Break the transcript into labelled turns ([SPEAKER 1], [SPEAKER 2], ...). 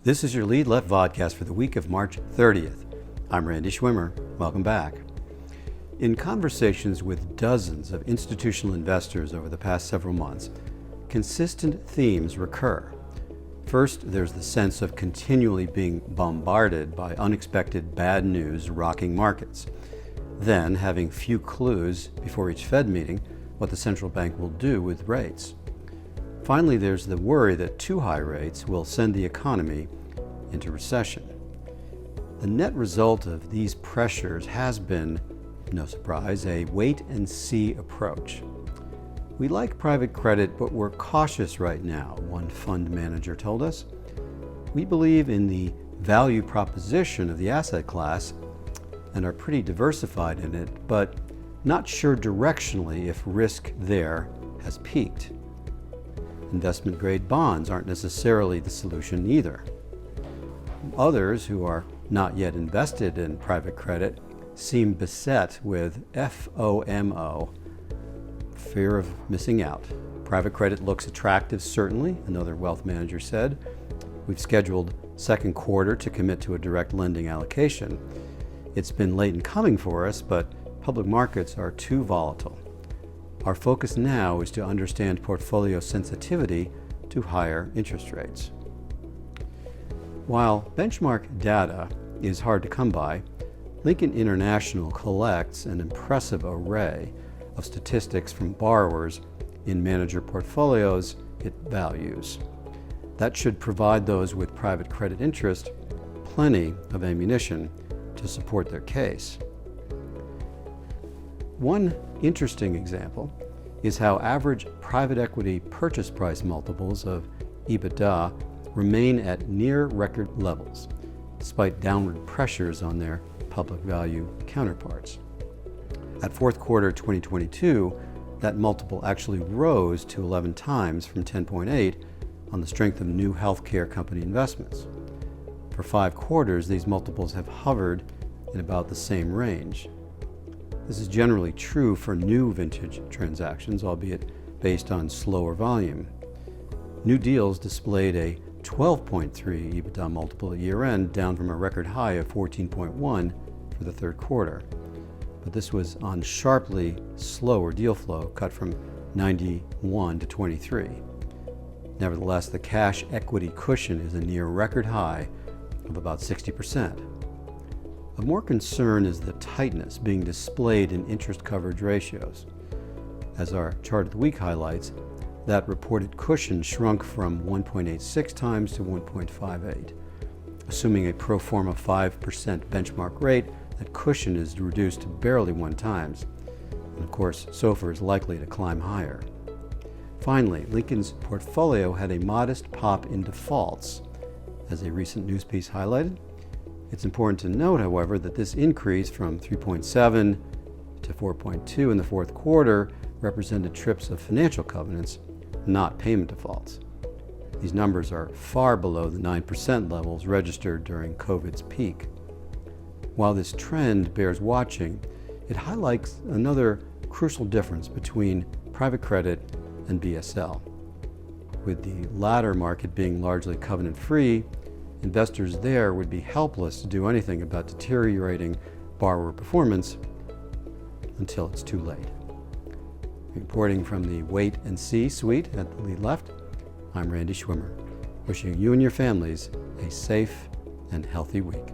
[SPEAKER 1] This is your Lead Left vodcast for the week of March 30th. I'm Randy Schwimmer. Welcome back. In conversations with dozens of institutional investors over the past several months, consistent themes recur. First, there's the sense of continually being bombarded by unexpected bad news rocking markets. Then, having few clues before each Fed meeting what the central bank will do with rates. Finally, there's the worry that too high rates will send the economy into recession. The net result of these pressures has been, no surprise, a wait-and-see approach. We like private credit, but we're cautious right now, one fund manager told us. We believe in the value proposition of the asset class and are pretty diversified in it, but not sure directionally if risk there has peaked. Investment-grade bonds aren't necessarily the solution either. Others who are not yet invested in private credit seem beset with FOMO, fear of missing out. Private credit looks attractive, certainly, another wealth manager said. We've scheduled second quarter to commit to a direct lending allocation. It's been late in coming for us, but public markets are too volatile. Our focus now is to understand portfolio sensitivity to higher interest rates. While benchmark data is hard to come by, Lincoln International collects an impressive array of statistics from borrowers in manager portfolios it values. That should provide those with private credit interest plenty of ammunition to support their case. One interesting example is how average private equity purchase price multiples of EBITDA remain at near record levels, despite downward pressures on their public value counterparts. At fourth quarter 2022, that multiple actually rose to 11 times from 10.8 on the strength of new healthcare company investments. For 5 quarters, these multiples have hovered in about the same range. This is generally true for new vintage transactions, albeit based on slower volume. New deals displayed a 12.3 EBITDA multiple at year-end, down from a record high of 14.1 for the third quarter. But this was on sharply slower deal flow, cut from 91 to 23. Nevertheless, the cash equity cushion is a near record high of about 60%. Of more concern is the tightness being displayed in interest coverage ratios. As our chart of the week highlights, that reported cushion shrunk from 1.86 times to 1.58. Assuming a pro forma 5% benchmark rate, that cushion is reduced to barely 1 times. And of course, SOFR is likely to climb higher. Finally, Lincoln's portfolio had a modest pop in defaults, as a recent news piece highlighted. It's important to note, however, that this increase from 3.7 to 4.2 in the fourth quarter represented trips of financial covenants, not payment defaults. These numbers are far below the 9% levels registered during COVID's peak. While this trend bears watching, it highlights another crucial difference between private credit and BSL. With the latter market being largely covenant-free, investors there would be helpless to do anything about deteriorating borrower performance until it's too late. Reporting from the Wait and See suite at the Lead Left, I'm Randy Schwimmer, wishing you and your families a safe and healthy week.